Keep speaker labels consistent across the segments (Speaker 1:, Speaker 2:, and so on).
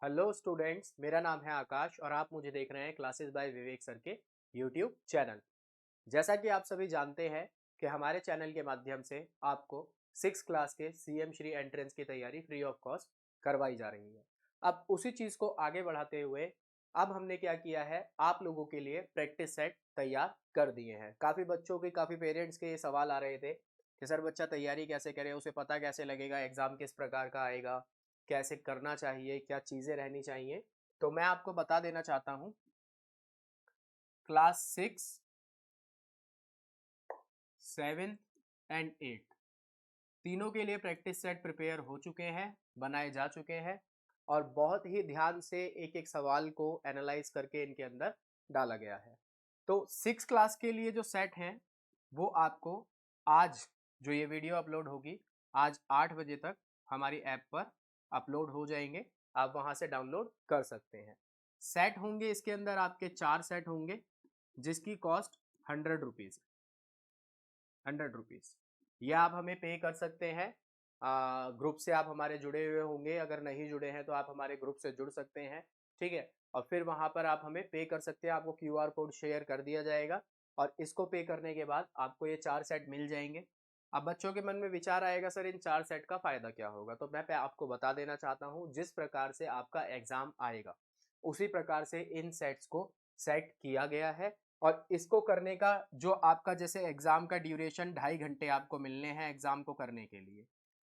Speaker 1: Hello students, मेरा नाम है आकाश और आप मुझे देख रहे हैं क्लासेस बाय विवेक सर के यूट्यूब चैनल। जैसा कि आप सभी जानते हैं कि हमारे चैनल के माध्यम से आपको 6 क्लास के सीएम श्री एंट्रेंस की तैयारी फ्री ऑफ कॉस्ट करवाई जा रही है। अब उसी चीज़ को आगे बढ़ाते हुए अब हमने क्या किया है, आप लोगों के लिए प्रैक्टिस सेट तैयार कर दिए हैं। काफ़ी बच्चों के, काफ़ी पेरेंट्स के ये सवाल आ रहे थे कि सर बच्चा तैयारी कैसे करे, उसे पता कैसे लगेगा एग्ज़ाम किस प्रकार का आएगा, कैसे करना चाहिए, क्या चीज़ें रहनी चाहिए। तो मैं आपको बता देना चाहता हूँ, क्लास 6, 7 एंड 8 तीनों के लिए प्रैक्टिस सेट प्रिपेयर हो चुके हैं, बनाए जा चुके हैं और बहुत ही ध्यान से एक एक सवाल को एनालाइज करके इनके अंदर डाला गया है। तो 6 क्लास के लिए जो सेट हैं वो आपको आज, जो ये वीडियो अपलोड होगी, आज 8 बजे तक हमारी ऐप पर अपलोड हो जाएंगे। आप वहां से डाउनलोड कर सकते हैं। सेट होंगे इसके अंदर, आपके 4 सेट होंगे जिसकी कॉस्ट 100 रुपीज़, 100 रुपीज़। ये आप हमें पे कर सकते हैं। ग्रुप से आप हमारे जुड़े हुए होंगे, अगर नहीं जुड़े हैं तो आप हमारे ग्रुप से जुड़ सकते हैं, ठीक है। और फिर वहां पर आप हमें पे कर सकते हैं, आपको क्यूआर कोड शेयर कर दिया जाएगा और इसको पे करने के बाद आपको ये 4 सेट मिल जाएंगे। अब बच्चों के मन में विचार आएगा, सर इन 4 सेट का फायदा क्या होगा? तो मैं आपको बता देना चाहता हूँ, जिस प्रकार से आपका एग्जाम आएगा उसी प्रकार से इन सेट्स को सेट किया गया है। और इसको करने का जो आपका, जैसे एग्जाम का ड्यूरेशन 2.5 घंटे आपको मिलने हैं एग्जाम को करने के लिए,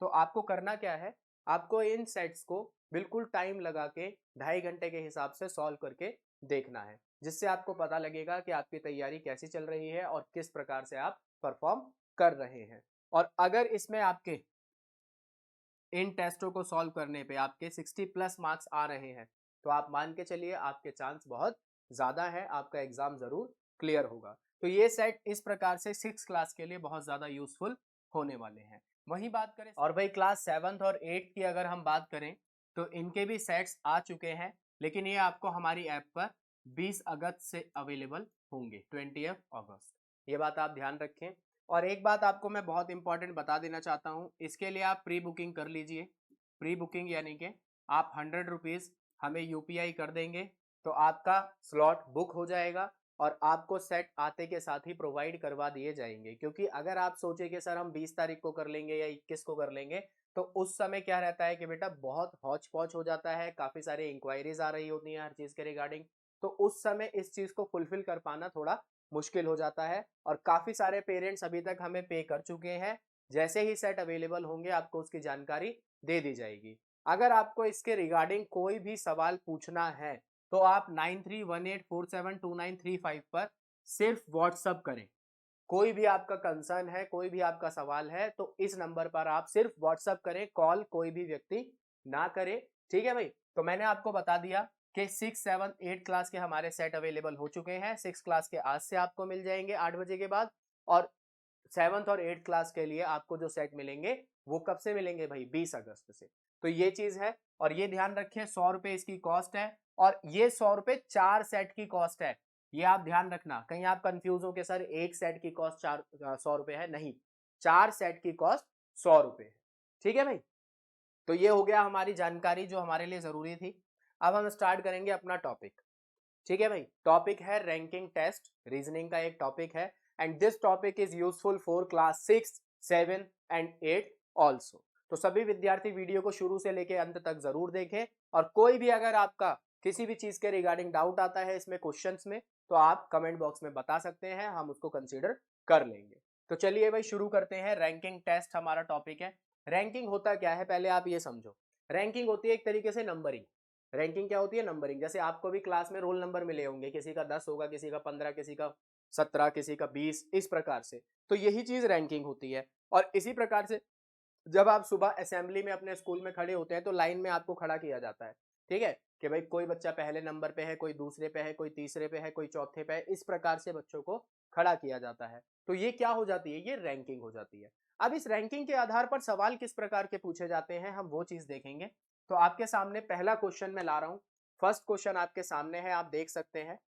Speaker 1: तो आपको करना क्या है, आपको इन सेट्स को बिल्कुल टाइम लगा के 2.5 घंटे के हिसाब से सॉल्व करके देखना है, जिससे आपको पता लगेगा कि आपकी तैयारी कैसी चल रही है और किस प्रकार से आप परफॉर्म कर रहे हैं। और अगर इसमें आपके इन टेस्टों को सॉल्व करने पे आपके 60+ मार्क्स आ रहे हैं तो आप मान के चलिए आपके चांस बहुत ज़्यादा है, आपका एग्जाम ज़रूर क्लियर होगा। तो ये सेट इस प्रकार से 6 क्लास के लिए बहुत ज़्यादा यूजफुल होने वाले हैं। वही बात करें और भाई क्लास 7th और 8th की अगर हम बात करें तो इनके भी सेट्स आ चुके हैं, लेकिन ये आपको हमारी ऐप पर 20 अगस्त से अवेलेबल होंगे, 20 अगस्त। ये बात आप ध्यान रखें। और एक बात आपको मैं बहुत इंपॉर्टेंट बता देना चाहता हूँ, इसके लिए आप प्री बुकिंग कर लीजिए। प्री बुकिंग यानी कि आप 100 रुपीज़ हमें यूपीआई कर देंगे तो आपका स्लॉट बुक हो जाएगा और आपको सेट आते के साथ ही प्रोवाइड करवा दिए जाएंगे। क्योंकि अगर आप सोचे कि सर हम 20 तारीख को कर लेंगे या 21 को कर लेंगे, तो उस समय क्या रहता है कि बेटा बहुत हौच पौच हो जाता है, काफ़ी सारी इंक्वायरीज आ रही होती हैं हर चीज़ के रिगार्डिंग। तो उस समय इस चीज़ को फुलफिल कर पाना थोड़ा मुश्किल हो जाता है और काफ़ी सारे पेरेंट्स अभी तक हमें पे कर चुके हैं। जैसे ही सेट अवेलेबल होंगे आपको उसकी जानकारी दे दी जाएगी। अगर आपको इसके रिगार्डिंग कोई भी सवाल पूछना है तो आप 9318472935 पर सिर्फ व्हाट्सअप करें। कोई भी आपका कंसर्न है, कोई भी आपका सवाल है तो इस नंबर पर आप सिर्फ व्हाट्सअप करें, कॉल कोई भी व्यक्ति ना करे, ठीक है भाई। तो मैंने आपको बता दिया कि 6, 7, 8 क्लास के हमारे सेट अवेलेबल हो चुके हैं। 6 क्लास के आज से आपको मिल जाएंगे 8 बजे के बाद, और 7th और 8th क्लास के लिए आपको जो सेट मिलेंगे वो कब से मिलेंगे भाई? 20 अगस्त से। तो ये चीज है और ये ध्यान रखें, 100 रुपए इसकी कॉस्ट है और ये 100 रुपए 4 सेट की कॉस्ट है। ये आप ध्यान रखना, कहीं आप कंफ्यूज हो कि सर एक सेट की कॉस्ट 100 रुपए है, नहीं, 4 सेट की कॉस्ट 100 रुपए है, ठीक है भाई। तो ये हो गया हमारी जानकारी जो हमारे लिए जरूरी थी। अब हम स्टार्ट करेंगे अपना टॉपिक, ठीक है भाई। टॉपिक है रैंकिंग टेस्ट, रीजनिंग का एक टॉपिक है and this topic is useful for class 6, 7 and 8 also. तो सभी विद्यार्थी वीडियो को शुरू से लेके अंत तक जरूर देखें और कोई भी अगर आपका किसी भी चीज के रिगार्डिंग डाउट आता है इसमें क्वेश्चंस में तो आप कमेंट बॉक्स में बता सकते हैं, हम उसको कंसीडर कर लेंगे। तो चलिए भाई शुरू करते हैं। रैंकिंग टेस्ट हमारा टॉपिक है। रैंकिंग होता क्या है पहले आप ये समझो। रैंकिंग होती है एक तरीके से नंबरिंग। रैंकिंग क्या होती है? नंबरिंग। जैसे आपको भी क्लास में रोल नंबर मिले होंगे, किसी का 10 होगा, किसी का 15, किसी का 17, किसी का 20, इस प्रकार से। तो यही चीज रैंकिंग होती है। और इसी प्रकार से जब आप सुबह असेंबली में अपने स्कूल में खड़े होते हैं तो लाइन में आपको खड़ा किया जाता है, ठीक है, कि भाई कोई बच्चा पहले नंबर पे है, कोई दूसरे पे है, कोई तीसरे पे है, कोई चौथे पे है, इस प्रकार से बच्चों को खड़ा किया जाता है। तो ये क्या हो जाती है? ये रैंकिंग हो जाती है। अब इस रैंकिंग के आधार पर सवाल किस प्रकार के पूछे जाते हैं हम वो चीज देखेंगे। तो आपके सामने पहला क्वेश्चन मैं ला रहा हूं। फर्स्ट क्वेश्चन आपके सामने है, आप देख सकते हैं।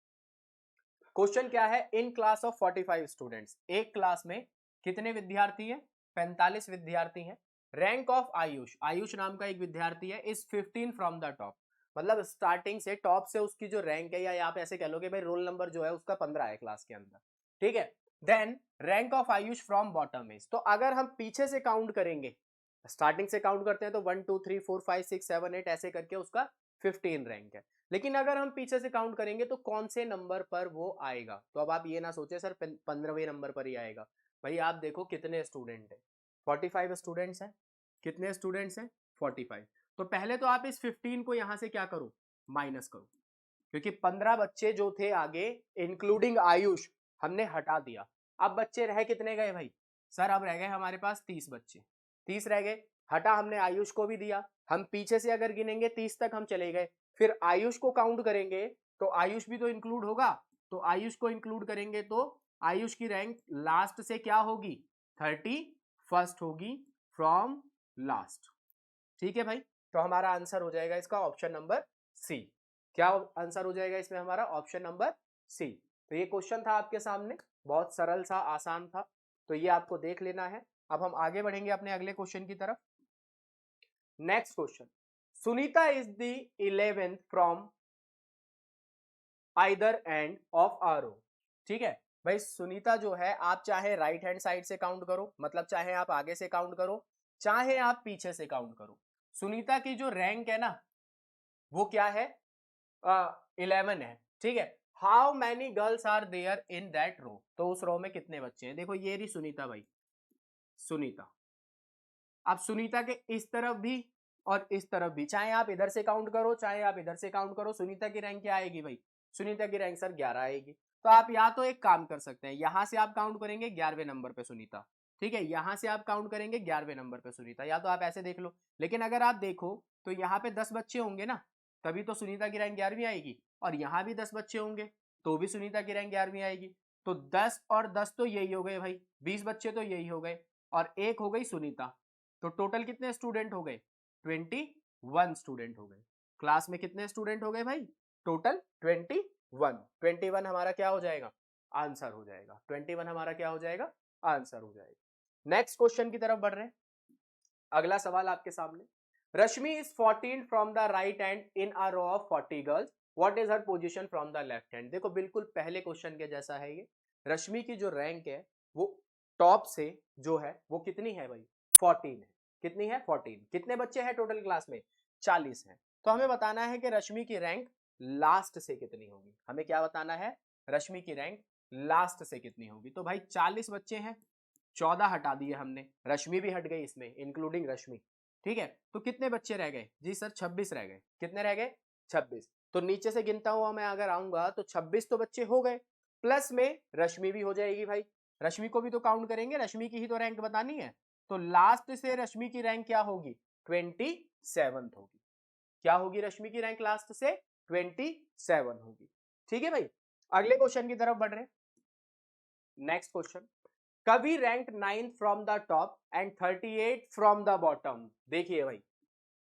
Speaker 1: क्वेश्चन क्या है? इन क्लास ऑफ 45 स्टूडेंट्स, एक क्लास में कितने विद्यार्थी हैं? 45 विद्यार्थी हैं। रैंक ऑफ आयुष, आयुष नाम का एक विद्यार्थी है, इज 15 फ्रॉम द टॉप। मतलब स्टार्टिंग से टॉप से उसकी जो रैंक है, या आप ऐसे कह लो कि भाई रोल नंबर जो है उसका 15 है क्लास के अंदर, ठीक है। Then rank of Ayush from bottom is, तो अगर हम पीछे से काउंट करेंगे, स्टार्टिंग से काउंट करते हैं तो 1 2 3 4 5 6 7 8 ऐसे करके उसका 15 रैंक है। लेकिन अगर हम पीछे से काउंट करेंगे तो कौन से नंबर पर वो आएगा, तो अब आप ये ना सोचे सर 15वें नंबर पर ही आएगा। भाई आप देखो कितने स्टूडेंट है, 45 स्टूडेंट्स हैं। कितने स्टूडेंट्स हैं? 45। तो पहले तो आप इस 15 को यहां से क्या करो, माइनस करो, क्योंकि 15 बच्चे जो थे आगे इंक्लूडिंग आयुष हमने हटा दिया। अब बच्चे रह कितने गए भाई? सर अब रह गए हमारे पास 30 बच्चे, 30 रह गए। हटा हमने आयुष को भी दिया, हम पीछे से अगर गिनेंगे 30 तक हम चले गए, फिर आयुष को काउंट करेंगे तो आयुष भी तो इंक्लूड होगा, तो आयुष को इंक्लूड करेंगे तो आयुष की रैंक लास्ट से क्या होगी? 31st होगी फ्रॉम लास्ट। ठीक है भाई, तो हमारा आंसर हो जाएगा इसका ऑप्शन नंबर सी। क्या आंसर हो जाएगा इसमें हमारा? Option number C. तो ये क्वेश्चन था आपके सामने, बहुत सरल सा, आसान था, तो ये आपको देख लेना है। अब हम आगे बढ़ेंगे अपने अगले क्वेश्चन की तरफ। Next question, Sunita is the 11th from either end of our row. ठीक है भाई, सुनीता जो है, आप चाहे राइट हैंड साइड से काउंट करो, मतलब चाहे आप आगे से काउंट करो, चाहे आप पीछे से काउंट करो, सुनीता की जो रैंक है ना वो क्या है? 11 है। ठीक है, how many girls are there in that row, तो उस रो में कितने बच्चे हैं? देखो ये रही सुनीता भाई, सुनीता। अब सुनीता के इस तरफ भी और इस तरफ भी, चाहे आप इधर से काउंट करो चाहे आप इधर से काउंट करो, सुनीता की रैंक क्या आएगी भाई? सुनीता की रैंक सर 11 आएगी। तो आप या तो एक काम कर सकते हैं, यहां से आप काउंट करेंगे 11वें नंबर पे सुनीता, ठीक है, यहां से आप काउंट करेंगे 11वें नंबर पे सुनीता, या तो आप ऐसे देख लो। लेकिन अगर आप देखो तो यहाँ पे 10 बच्चे होंगे ना, तभी तो सुनीता की रैंक 11वीं आएगी, और यहाँ भी 10 बच्चे होंगे तो भी सुनीता की रैंक 11वीं आएगी। तो 10 और 10 तो यही हो गए भाई, 20 बच्चे तो यही हो गए, और एक हो गई सुनीता। तो टोटल कितने स्टूडेंट हो गए? 21 स्टूडेंट हो गए। क्लास में कितने स्टूडेंट हो गए भाई? टोटल 21। 21 हमारा क्या हो जाएगा? आंसर हो जाएगा। 21 हमारा क्या हो जाएगा? आंसर हो जाएगा। नेक्स्ट क्वेश्चन की तरफ बढ़ रहे हैं। अगला सवाल आपके सामने, Rashmi is 14 from the right hand in a row of 40 girls, what is her position from the left hand. देखो बिल्कुल पहले क्वेश्चन के जैसा है ये। रश्मि की जो रैंक है वो टॉप से जो है वो कितनी है भाई? 14 है। कितनी है? 14। कितने बच्चे हैं टोटल क्लास में? 40 हैं। तो हमें बताना है कि रश्मि की रैंक लास्ट से कितनी होगी। हमें क्या बताना है? रश्मि की रैंक लास्ट से कितनी होगी। तो भाई 40 बच्चे हैं, 14 हटा दिए हमने, रश्मि भी हट गई इसमें, इंक्लूडिंग रश्मि। ठीक है, तो कितने बच्चे रह गए? जी सर 26 रह गए। कितने रह गए? 26। तो नीचे से गिनता हुआ मैं अगर आऊंगा तो 26 तो बच्चे हो गए, प्लस में रश्मि भी हो जाएगी भाई। रश्मि को भी तो काउंट करेंगे, रश्मि की ही तो रैंक बतानी है। तो लास्ट से रश्मि की रैंक क्या होगी? 27 होगी। क्या होगी रश्मि की रैंक लास्ट से? 27 होगी। ठीक है भाई, अगले क्वेश्चन की तरफ बढ़ रहे हैं। नेक्स्ट क्वेश्चन, कवि rank 9th from the top and 38 from the bottom. देखिए भाई,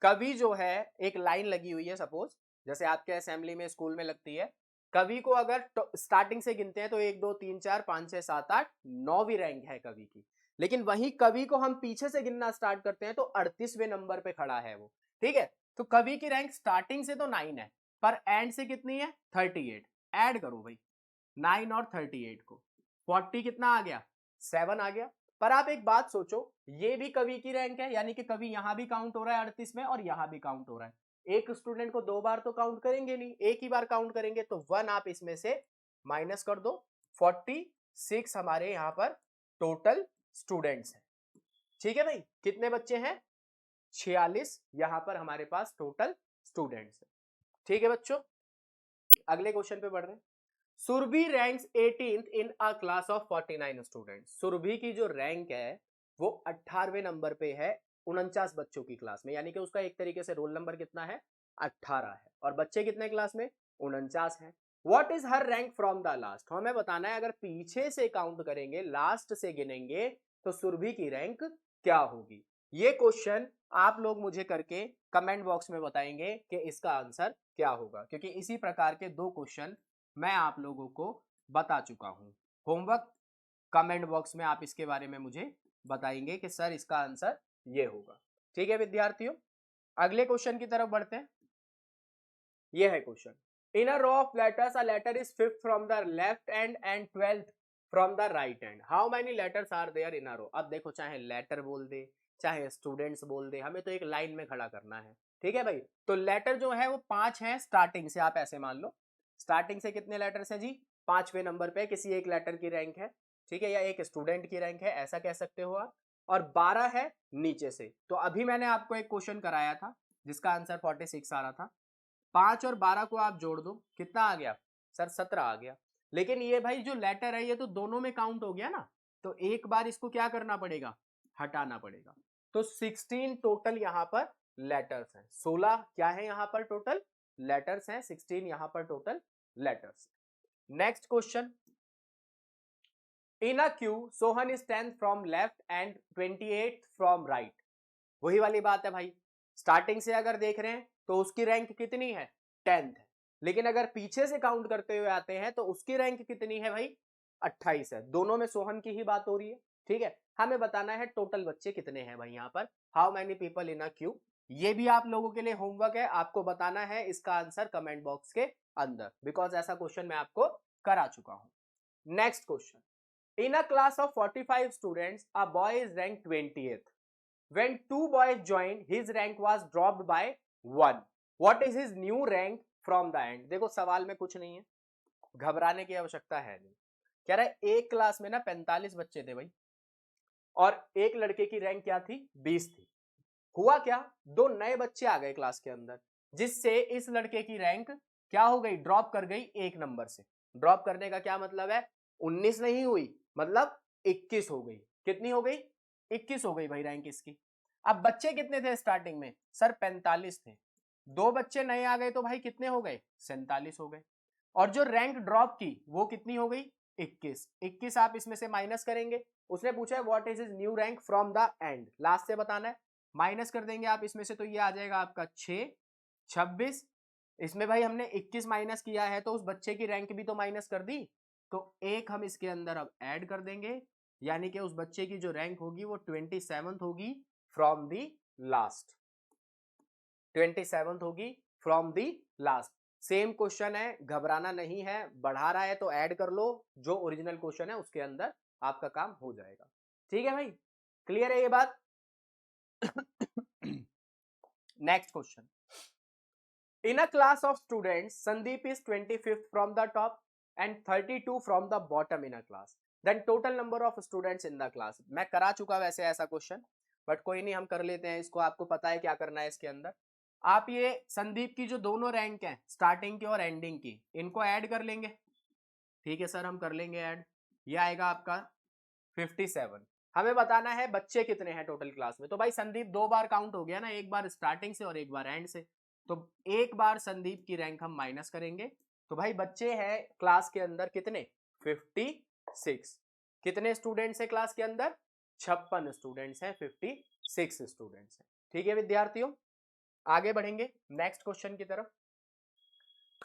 Speaker 1: कवि जो है, एक लाइन लगी हुई है, सपोज जैसे आपके असेंबली में स्कूल में लगती है, कवि को अगर स्टार्टिंग से गिनते हैं तो 1 2 3 4 5 6 7 8 9वीं रैंक है कवि की। लेकिन वही कवि को हम पीछे से गिनना स्टार्ट करते हैं तो 38वें नंबर पे खड़ा है वो। ठीक है, तो कवि की रैंक स्टार्टिंग से तो 9 है, पर एंड से कितनी है? 38। ऐड करो भाई 9 और 38 को, 40 कितना आ गया? 7 आ गया। पर आप एक बात सोचो, ये भी कवि की रैंक है, यानी कि कवि यहां भी काउंट हो रहा है 38 में और यहां भी काउंट हो रहा है। एक स्टूडेंट को 2 बार तो काउंट करेंगे नहीं, एक ही बार काउंट करेंगे, तो 1 आप इसमें से माइनस कर दो। 46 हमारे यहां पर टोटल स्टूडेंट्स हैं। ठीक है भाई, कितने बच्चे हैं? 46 यहां पर हमारे पास टोटल स्टूडेंट्स है। ठीक है बच्चों, अगले क्वेश्चन पे बढ़ रहे हैं। Surabhi ranks 18th in a class of 49 students. Surabhi की जो रैंक है वो 18वें नंबर पे है 49 बच्चों की क्लास में, यानी कि उसका एक तरीके से रोल नंबर कितना है? 18 है, और बच्चे कितने क्लास में? 49 है। What is her rank from the last, हमें बताना है अगर पीछे से काउंट करेंगे, लास्ट से गिनेंगे, तो सुरभि की रैंक क्या होगी। ये क्वेश्चन आप लोग मुझे करके कमेंट बॉक्स में बताएंगे कि इसका आंसर क्या होगा, क्योंकि इसी प्रकार के 2 क्वेश्चन मैं आप लोगों को बता चुका हूं। होमवर्क कमेंट बॉक्स में आप इसके बारे में मुझे बताएंगे कि सर इसका आंसर ये होगा। ठीक है विद्यार्थियों, अगले क्वेश्चन की तरफ बढ़ते हैं। ये है question. In a row of letters a letter is fifth from the left end 12th from the right hand, how many letters are there in a row. अब देखो, चाहे लेटर बोल दे चाहे स्टूडेंट्स बोल दे, हमें तो एक लाइन में खड़ा करना है, ठीक है भाई। तो लेटर जो है वो 5 है स्टार्टिंग से, आप ऐसे मान लो स्टार्टिंग से कितने लेटर्स हैं जी, 5वें नंबर पे किसी एक लेटर की रैंक है, ठीक है, या एक स्टूडेंट की रैंक है, ऐसा कह सकते हो आप। और 12 है नीचे से। तो अभी मैंने आपको एक क्वेश्चन कराया था जिसका आंसर 46 आ रहा था, 5 और 12 को आप जोड़ दो, कितना आ गया सर, 17 आ गया। लेकिन ये भाई जो लेटर है ये तो दोनों में काउंट हो गया ना, तो एक बार इसको क्या करना पड़ेगा, हटाना पड़ेगा। तो 16 टोटल यहाँ पर लेटर्स हैं, 16 क्या है यहाँ पर टोटल लेटर्स हैं, 16 यहाँ पर total letters. Next question, in a Q Sohan is 10th from left and 28th from right. वही वाली बात है भाई, स्टार्टिंग से अगर देख रहे हैं तो उसकी रैंक कितनी है, 10th है। लेकिन अगर पीछे से काउंट करते हुए आते हैं तो उसकी रैंक कितनी है भाई, 28 है। दोनों में सोहन की ही बात हो रही है, ठीक है। हमें बताना है टोटल बच्चे कितने हैं भाई यहाँ पर, how many people in a Q. ये भी आप लोगों के लिए होमवर्क है, आपको बताना है इसका आंसर कमेंट बॉक्स के अंदर, बिकॉज ऐसा क्वेश्चन मैं आपको करा चुका हूं। Next question, in a class of 45 students a boy is ranked 20th. When 2 boys joined, his rank was dropped by 1. What is his new rank from the end? देखो सवाल में कुछ नहीं है, घबराने की आवश्यकता है नहीं। कह रहा है एक क्लास में ना 45 बच्चे थे भाई, और एक लड़के की रैंक क्या थी, 20 थी। हुआ क्या, 2 नए बच्चे आ गए क्लास के अंदर, जिससे इस लड़के की रैंक क्या हो गई, ड्रॉप कर गई 1 नंबर से। ड्रॉप करने का क्या मतलब है, 19 नहीं हुई, मतलब 21 हो गई। कितनी हो गई, 21 हो गई भाई रैंक इसकी। अब बच्चे कितने थे स्टार्टिंग में, सर 45 थे, 2 बच्चे नए आ गए तो भाई कितने हो गए, 47 हो गए। और जो रैंक ड्रॉप की वो कितनी हो गई, 21। 21 आप इसमें से माइनस करेंगे, उसने पूछा है what is his new rank from the end, last से बताना है। माइनस कर देंगे आप इसमें से, तो ये आ जाएगा आपका 6, 26। इसमें भाई हमने 21 माइनस किया है तो उस बच्चे की रैंक भी तो माइनस कर दी, तो एक हम इसके अंदर अब ऐड कर देंगे, यानी कि उस बच्चे की जो रैंक होगी वो 27th होगी फ्रॉम दी लास्ट, 27th होगी from the last. Same question है, घबराना नहीं है, बढ़ा रहा है तो ऐड कर लो, जो ओरिजिनल क्वेश्चन है उसके अंदर आपका काम हो जाएगा, ठीक है भाई, क्लियर है ये बात। Next question, in a class of students Sandeep is 25th from the top and 32 from the bottom in a class, then total number of students in the class। मैं करा चुका वैसे ऐसा क्वेश्चन, बट कोई नहीं हम कर लेते हैं इसको, आपको पता है क्या करना है इसके अंदर। आप ये संदीप की जो दोनों रैंक है स्टार्टिंग की और एंडिंग की, इनको ऐड कर लेंगे, ठीक है सर हम कर लेंगे ऐड, ये आएगा आपका 57। हमें बताना है बच्चे कितने हैं टोटल क्लास में। तो भाई संदीप 2 बार काउंट हो गया ना, एक बार स्टार्टिंग से और एक बार एंड से, तो एक बार संदीप की रैंक हम माइनस करेंगे, तो भाई बच्चे हैं क्लास के अंदर कितने, 56। कितने स्टूडेंट्स हैं क्लास के अंदर, 56 स्टूडेंट्स हैं, 56 स्टूडेंट्स हैं, ठीक है विद्यार्थियों। आगे बढ़ेंगे नेक्स्ट क्वेश्चन की तरफ।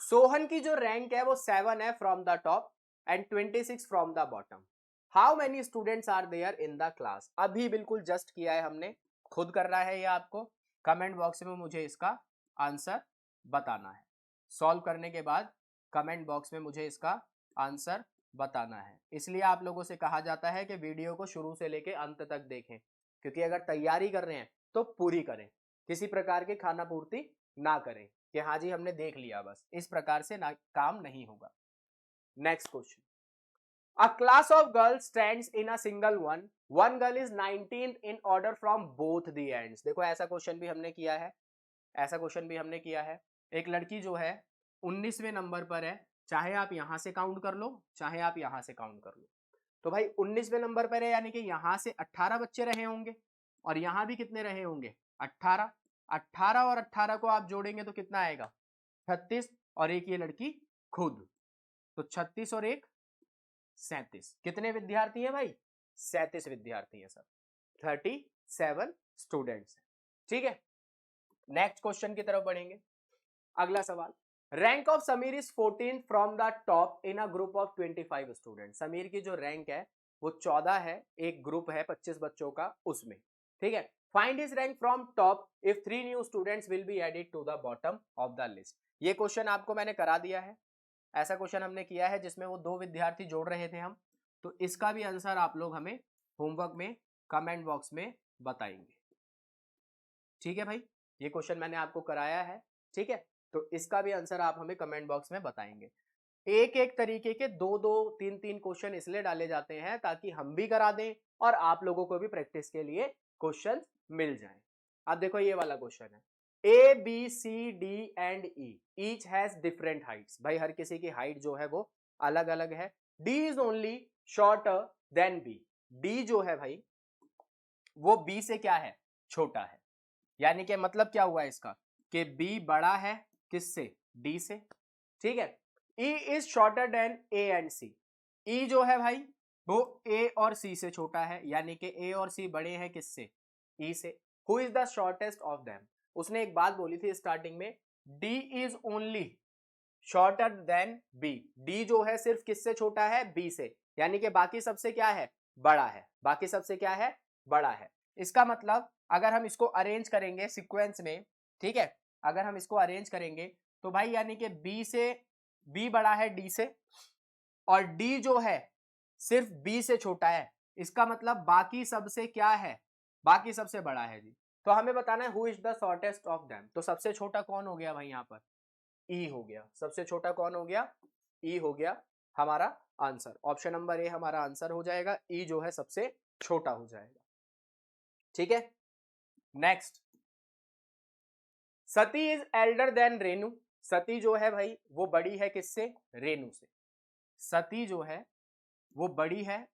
Speaker 1: सोहन की जो रैंक है वो 7 है from the top and 26 from the bottom, how many students are there in the class. अभी बिल्कुल जस्ट किया है हमने, खुद करना है ये आपको, कमेंट बॉक्स में मुझे इसका आंसर बताना है। सॉल्व करने के बाद कमेंट बॉक्स में मुझे इसका आंसर बताना है। इसलिए आप लोगों से कहा जाता है कि वीडियो को शुरू से लेके अंत तक देखें, क्योंकि अगर तैयारी कर रहे हैं तो पूरी करें, किसी प्रकार की खाना पूर्ति ना करें कि हाँ जी हमने देख लिया बस, इस प्रकार से ना काम नहीं होगा। Next question, a class of girls stands in a single one girl is 19th in order from both the ends। देखो ऐसा क्वेश्चन भी हमने किया है, ऐसा क्वेश्चन भी हमने किया है। एक लड़की जो है 19वें नंबर पर है, चाहे आप यहां से काउंट कर लो चाहे आप यहां से काउंट कर लो, तो भाई 19वें नंबर पर है, यानी कि यहां से 18 बच्चे रहे होंगे और यहां भी कितने रहे होंगे, 18। 18 और 18 को आप जोड़ेंगे तो कितना आएगा, 36, और एक ये लड़की खुद, तो 36 और एक 37। कितने विद्यार्थी हैं भाई, 37 विद्यार्थी हैं सर, 37 स्टूडेंट्स हैं, ठीक है। नेक्स्ट क्वेश्चन की तरफ बढ़ेंगे। अगला सवाल, rank of Sameer is 14 from the top in a group of 25 student. Sameer की जो रैंक है वो 14 है, एक ग्रुप है 25 बच्चों का उसमें, ठीक है। Find his rank from top if 3 new students will be added to the bottom of the list. ये क्वेश्चन आपको मैंने करा दिया है, ऐसा क्वेश्चन हमने किया है जिसमें वो 2 विद्यार्थी जोड़ रहे थे हम, तो इसका भी आंसर आप लोग हमें होमवर्क में कमेंट बॉक्स में बताएंगे। ठीक है भाई, ये क्वेश्चन मैंने आपको कराया है, ठीक है, तो इसका भी आंसर आप हमें कमेंट बॉक्स में बताएंगे। एक एक तरीके के 2-2 3-3 क्वेश्चन इसलिए डाले जाते हैं ताकि हम भी करा दें और आप लोगों को भी प्रैक्टिस के लिए क्वेश्चन मिल जाए। अब देखो ये वाला क्वेश्चन है, A B C D and E each has different heights. भाई हर किसी की हाइट जो है वो अलग अलग है। D is only shorter than B, D जो है भाई वो बी से क्या है, छोटा है। यानी कि मतलब क्या हुआ इसका कि बी बड़ा है किससे, डी से, ठीक है। E is shorter than A and C, E जो है भाई वो A और C से छोटा है, यानी कि A और C बड़े हैं किससे, E से। Who is the shortest of them, उसने एक बात बोली थी स्टार्टिंग में, D is only shorter then B, D जो है सिर्फ किससे छोटा है, B से, यानी कि बाकी सबसे क्या है, बड़ा है, बाकी सबसे क्या है, बड़ा है। इसका मतलब अगर हम इसको अरेंज करेंगे सीक्वेंस में, ठीक है, अगर हम इसको अरेंज करेंगे तो भाई यानी कि B बड़ा है D से और D जो है सिर्फ B से छोटा है, इसका मतलब बाकी सबसे क्या है, बाकी सबसे बड़ा है जी। तो हमें बताना है who is the shortest of them, तो सबसे छोटा कौन हो गया भाई, यहाँ पर E हो गया, सबसे छोटा कौन हो गया, E हो गया हमारा आंसर। ऑप्शन नंबर ए हमारा आंसर हो जाएगा, E जो है सबसे छोटा हो जाएगा, ठीक है। Next, Sati is elder than Renu, Sati जो है भाई वो बड़ी है किससे, रेनू से। सती जो है वो बड़ी है,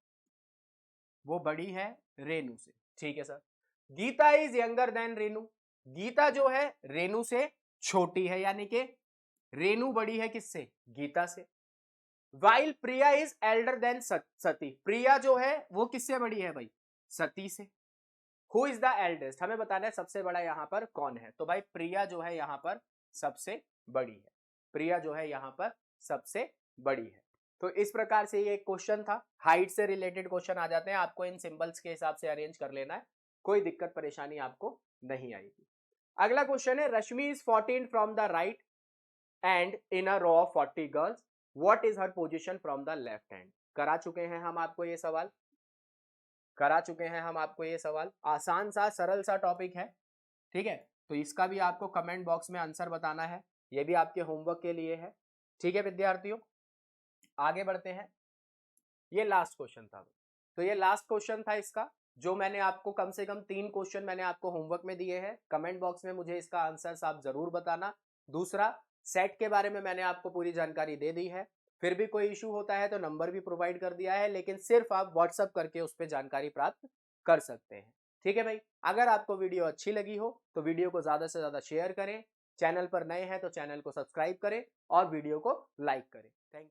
Speaker 1: वो बड़ी है रेनू से, ठीक है sir. Geeta is younger than Renu, Geeta जो है रेनू से छोटी है, यानी कि रेनू बड़ी है किससे, गीता से। While Priya is elder than Sati, Priya जो है वो किससे बड़ी है भाई, सती से। हु इज द एल्डेस्ट, हमें बताना है सबसे बड़ा यहां पर कौन है, तो भाई प्रिया जो है यहां पर सबसे बड़ी है, प्रिया जो है यहां पर सबसे बड़ी है। तो इस प्रकार से ये एक क्वेश्चन था, हाइट से रिलेटेड क्वेश्चन आ जाते हैं, आपको इन सिंबल्स के हिसाब से अरेंज कर लेना है, कोई दिक्कत परेशानी आपको नहीं आएगी। अगला क्वेश्चन है, Rashmi is 14 from the right end in a row of 40 girls, what is her position from the left hand. करा चुके हैं हम आपको ये सवाल, करा चुके हैं हम आपको ये सवाल, आसान सा सरल सा टॉपिक है, ठीक है। तो इसका भी आपको कमेंट बॉक्स में आंसर बताना है, ये भी आपके होमवर्क के लिए है, ठीक है विद्यार्थियों। आगे बढ़ते हैं, ये लास्ट क्वेश्चन था, तो ये लास्ट क्वेश्चन था इसका, जो मैंने आपको कम से कम 3 क्वेश्चन मैंने आपको होमवर्क में दिए हैं, कमेंट बॉक्स में मुझे इसका आंसर आप जरूर बताना। दूसरा, सेट के बारे में मैंने आपको पूरी जानकारी दे दी है, फिर भी कोई इशू होता है तो नंबर भी प्रोवाइड कर दिया है, लेकिन सिर्फ आप व्हाट्सअप करके उस पर जानकारी प्राप्त कर सकते हैं, ठीक है भाई। अगर आपको वीडियो अच्छी लगी हो तो वीडियो को ज्यादा से ज्यादा शेयर करें, चैनल पर नए हैं तो चैनल को सब्सक्राइब करें और वीडियो को लाइक करें। Thank you.